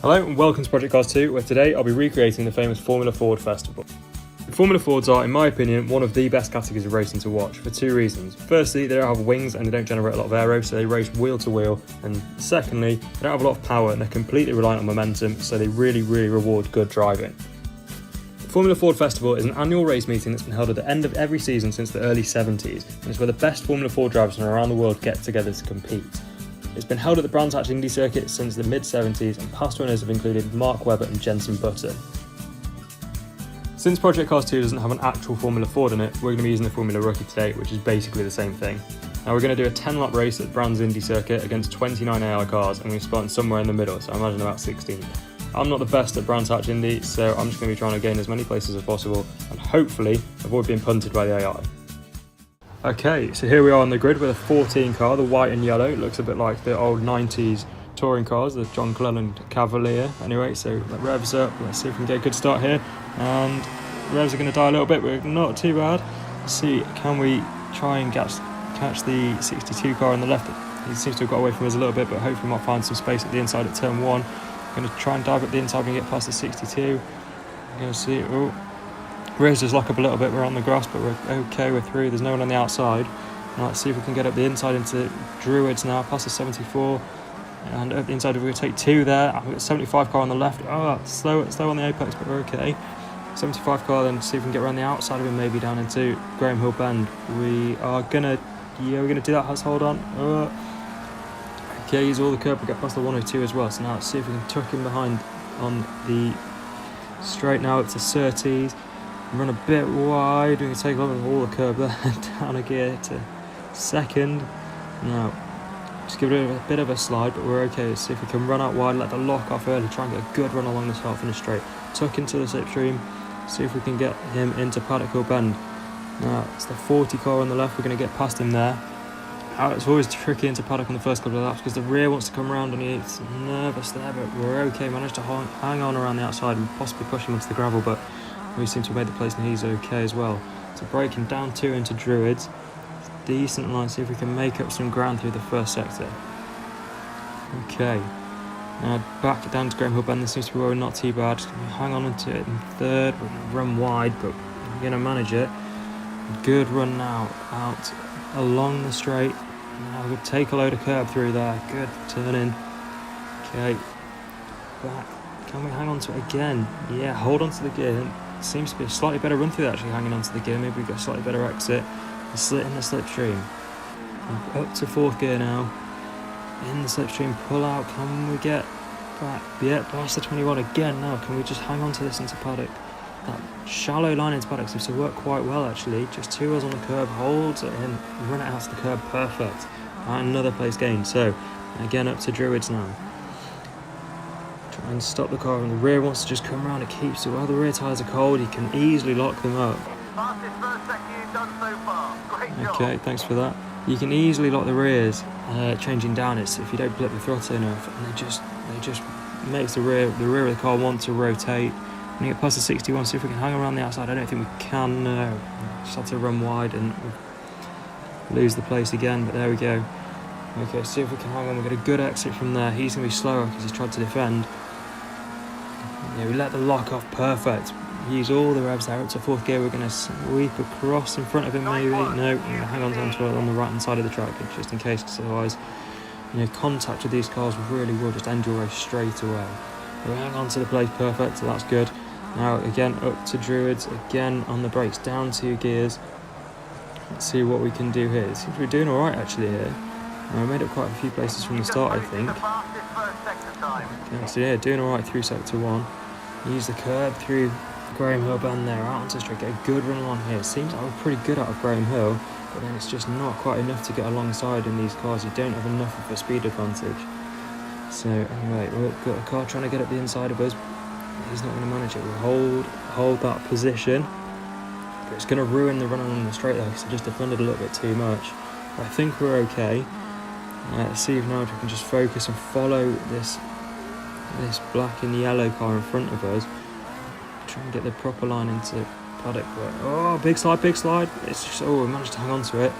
Hello and welcome to Project Cars 2, where today I'll be recreating the famous Formula Ford Festival. Formula Fords are, in my opinion, one of the best categories of racing to watch for two reasons. Firstly, they don't have wings and they don't generate a lot of aero, so they race wheel to wheel. And secondly, they don't have a lot of power and they're completely reliant on momentum, so they really reward good driving. The Formula Ford Festival is an annual race meeting that's been held at the end of every season since the early 70s, and it's where the best Formula Ford drivers from around the world get together to compete. It's been held at the Brands Hatch Indy circuit since the mid-70s, and past winners have included Mark Webber and Jenson Button. Since Project Cars 2 doesn't have an actual Formula Ford in it, we're going to be using the Formula Rookie today, which is basically the same thing. Now we're going to do a 10-lap race at Brands Indy circuit against 29 AI cars, and we're starting somewhere in the middle, so I imagine about 16th. I'm not the best at Brands Hatch Indy, so I'm just going to be trying to gain as many places as possible, and hopefully avoid being punted by the AI. Okay, so here we are on the grid with a 14 car, the white and yellow. It looks a bit like the old 90s touring cars, the John Cleland Cavalier. Anyway, so that revs up. Let's see if we can get a good start here. And revs are going to die a little bit, but not too bad. Let's see, can we try and catch the 62 car on the left? He seems to have got away from us a little bit, but hopefully we might find some space at the inside at turn 1. I'm going to try and dive at the inside and get past the 62. I'm going to see, rears just lock up a little bit, we're on the grass, but we're okay, we're through, there's no one on the outside. Now let's see if we can get up the inside into Druids now, past the 74, and up the inside we're going to take 2 there. I've got 75 car on the left, slow on the apex, but we're okay. 75 car, then see if we can get around the outside of him, maybe down into Graham Hill Bend. We're gonna do that, let's hold on. Okay, use all the curb, we get past the 102 as well, so now let's see if we can tuck him behind on the straight now up to Surtees. Run a bit wide, we can take a lot of all the curb there, down a gear to second. Now, just give it a bit of a slide, but we're okay. Let's see if we can run out wide, let the lock off early, try and get a good run along the start finish straight. Tuck into the slipstream, see if we can get him into Paddock Hill Bend. Now, it's the 40 car on the left, we're going to get past him there. It's always tricky into Paddock on the first couple of laps because the rear wants to come around and he's nervous there, but we're okay. Managed to hang on around the outside and possibly push him into the gravel, but we seem to have made the place and he's okay as well. So breaking down 2 into Druids. Decent line, see if we can make up some ground through the first sector. Okay. Now back down to Graham Hill Bend, this seems to be going not too bad. Hang on into it in third, we're going to run wide, but we're going to manage it. Good run now, out along the straight. Now we'll take a load of curb through there, good turn in. Okay, back. Can we hang on to it again? Yeah, hold on to the gear. Seems to be a slightly better run through that, actually hanging onto the gear. Maybe we've got a slightly better exit. Slit in the slipstream. Up to 4th gear now. In the slipstream, pull out. Can we get back? Yeah, past the 21 again now. Can we just hang on to this into Paddock? That shallow line into Paddock seems to work quite well, actually. Just 2 wheels on the curb, holds it in, run it out to the curb, perfect. And another place gained. So, again up to Druids now. Try and stop the car, and the rear wants to just come around. It keeps it. While the rear tyres are cold, you can easily lock them up. Okay, thanks for that. You can easily lock the rears, changing down it. So if you don't blip the throttle enough, and they just makes the rear of the car want to rotate. When you get past the 61, see if we can hang around the outside. I don't think we can. No, just have to run wide and lose the place again. But there we go. Okay, see if we can hang on. We've got a good exit from there. He's going to be slower because he's tried to defend. Yeah, we let the lock off, perfect. Use all the revs there up to 4th gear. We're going to sweep across in front of him maybe. No, we're going to hang on to it on the right hand side of the track just in case, because otherwise, contact with these cars really will just end your race straight away. We hang on to the place, perfect, so that's good. Now again up to Druids, again on the brakes, down 2 gears. Let's see what we can do here. It seems we're doing alright actually here. I made up quite a few places from the start, I think. Okay, so yeah, doing alright through sector 1. Use the curb through Graham Hill Bend there, out onto the straight, get a good run along here. Seems like we're pretty good out of Graham Hill, but then it's just not quite enough to get alongside in these cars. You don't have enough of a speed advantage. So anyway, we've got a car trying to get up the inside of us. He's not going to manage it. We'll hold that position. But it's going to ruin the run along the straight there because I just defended a little bit too much. But I think we're okay. Let's see if now we can just focus and follow this black and yellow car in front of us. Try and get the proper line into Paddock. Oh, big slide. It's just, we managed to hang on to it.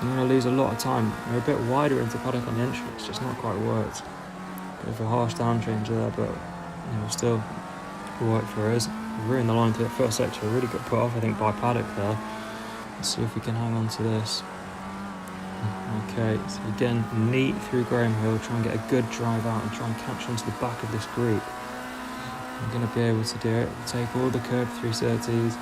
I'm going to lose a lot of time. We're a bit wider into Paddock on the entry. It's just not quite worked. Bit of a harsh down change there, but still work for us. We're in the line to the first sector, really got put off I think by Paddock there. Let's see if we can hang on to this. Okay, so again, neat through Graham Hill, try and get a good drive out and try and catch onto the back of this group. I'm going to be able to do it. Take all the curb 330s,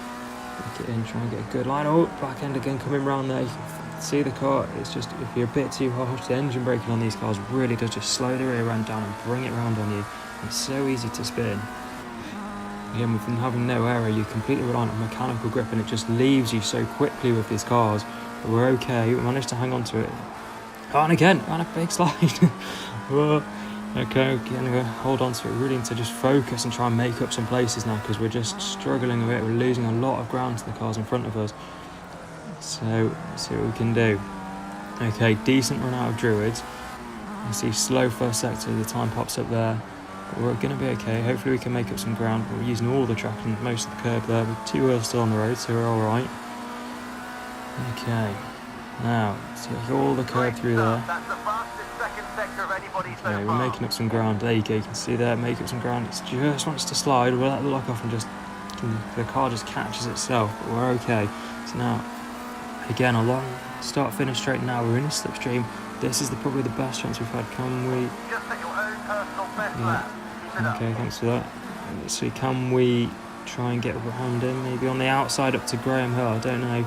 get in, try and get a good line. Oh, back end again coming round there. You can see the car, it's just, if you're a bit too harsh, the engine braking on these cars really does just slow the rear end down and bring it round on you. It's so easy to spin. Again, with having no error, you're completely reliant on mechanical grip and it just leaves you so quickly with these cars. But we're okay, we managed to hang on to it. Oh, and again, and a big slide. Whoa. Okay, again, we're going to hold on to it, really need to just focus and try and make up some places now because we're just struggling with it. We're losing a lot of ground to the cars in front of us. So, let's see what we can do. Okay, decent run out of Druids. You see slow first sector, the time pops up there. But we're going to be okay. Hopefully we can make up some ground. We're using all the traction, most of the curb there, with 2 wheels still on the road, so we're alright. Okay, now, see all the curb through there. Okay, we're making up some ground. There you go, you can see there, make up some ground. It just wants to slide. We'll let the lock off and the car just catches itself, but we're okay. So now, again, a long start-finish straight now. We're in a slipstream. This is probably the best chance we've had. Can we... Yeah. Okay, thanks for that. Let's see, can we try and get around him? Maybe on the outside up to Graham Hill, I don't know.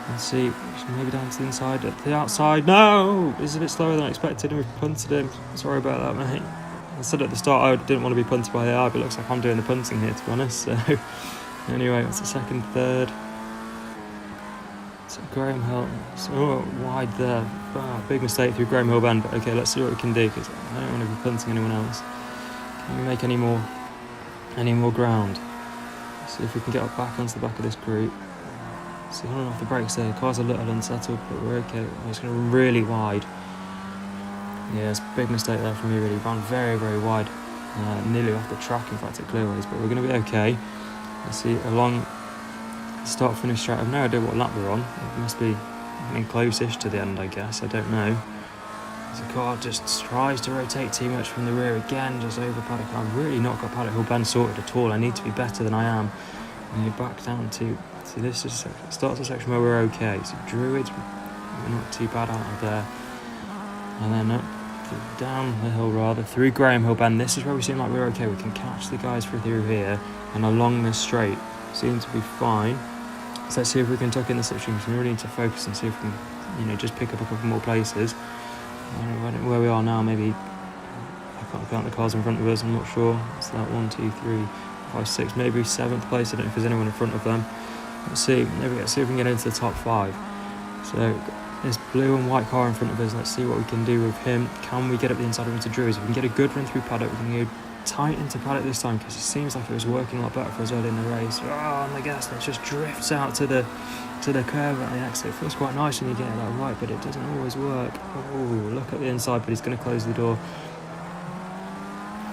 Let's see, maybe down to the inside, up to the outside. No! This is a bit slower than I expected and we've punted him. Sorry about that, mate. I said at the start I didn't want to be punted by AI, but it looks like I'm doing the punting here, to be honest. So, anyway, that's the second, third. So Graham Hill, so wide there. Oh, big mistake through Graham Hill bend, but okay, let's see what we can do because I don't want to be punting anyone else. Can we make any more ground? Let's see if we can get back onto the back of this group. See, on and off the brakes there, the car's a little unsettled, but we're okay. It's going to run really wide. Yeah, it's a big mistake there from me, really. Ran very, very wide. Nearly off the track, in fact, at clearways, but we're going to be okay. Let's see, along start-finish straight. I've no idea what lap we're on. It must be getting close-ish to the end, I guess. I don't know. The car just tries to rotate too much from the rear again, just over Paddock. I've really not got Paddock Hill bend sorted at all. I need to be better than I am. And you're back down to... See, this is starts a section where we're okay. So Druids, we're not too bad out of there. And then up, down the hill rather, through Graham Hill bend. This is where we seem like we're okay. We can catch the guys through here and along this straight. Seem to be fine. So let's see if we can tuck in the slipstreams. We really need to focus and see if we can, just pick up a couple more places. Where we are now, maybe I can't count the cars in front of us. I'm not sure. It's that 1, 2, 3, 5, 6, maybe 7th place. I don't know if there's anyone in front of them. Let's see. There we go. See if we can get into the top 5. So this blue and white car in front of us. Let's see what we can do with him. Can we get up the inside of into Druids? If we can get a good run through Paddock, we can go tight into Paddock this time because it seems like it was working a lot better for us early in the race. Oh, and the gas that just drifts out to the curve at the exit. It feels quite nice when you get it that right, but it doesn't always work. Oh, look at the inside, but he's going to close the door.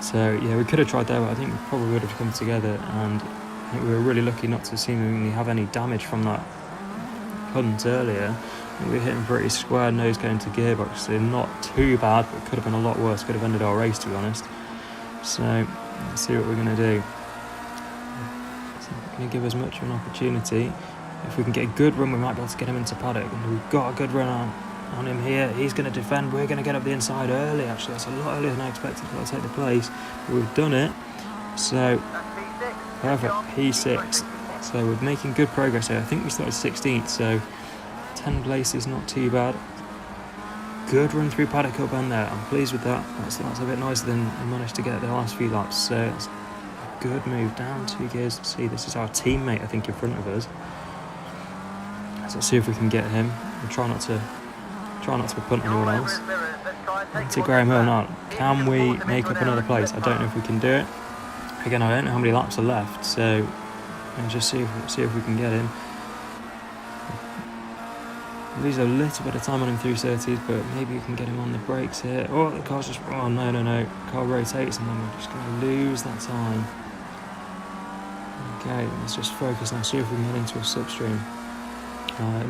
So yeah, we could have tried there, but I think we probably would have come together, and I think we were really lucky not to seemingly have any damage from that punt earlier. We were hitting pretty square nose going to gearbox, so not too bad, but could have been a lot worse. Could have ended our race, to be honest. So let's see what we're going to do. It's not going to give us much of an opportunity. If we can get a good run, we might be able to get him into Paddock. And we've got a good run on him here. He's going to defend. We're going to get up the inside early, actually. That's a lot earlier than I expected. We'll take the place. But we've done it. So, perfect. P6. So we're making good progress here. I think we started 16th, so 10 places, not too bad. Good run through Paddock Hill bend there. I'm pleased with that. That's a bit nicer than we managed to get the last few laps. So it's a good move down 2 gears. See, this is our teammate, I think, in front of us. So let's see if we can get him. We'll try not to punt anyone else. To Graham Hill now. Can we make up another place? I don't know if we can do it. Again, I don't know how many laps are left, so we'll just see if we can get him. Lose a little bit of time on him through 30s, but maybe we can get him on the brakes here. Oh, the car's just... Oh, no. Car rotates, and then we're just going to lose that time. Okay, let's just focus now. See if we can get into a slipstream.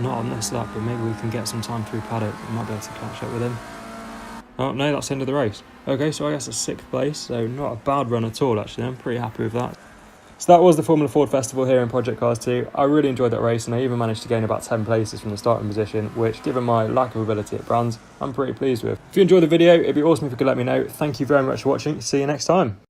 Not on this lap, but maybe we can get some time through Paddock. We might be able to catch up with him. Oh no, that's the end of the race. Okay, so I guess a 6th place, so not a bad run at all actually. I'm pretty happy with that. So that was the Formula Ford Festival here in Project Cars 2. I really enjoyed that race, and I even managed to gain about 10 places from the starting position, which, given my lack of ability at Brands, I'm pretty pleased with. If you enjoyed the video, it'd be awesome if you could let me know. Thank you very much for watching. See you next time.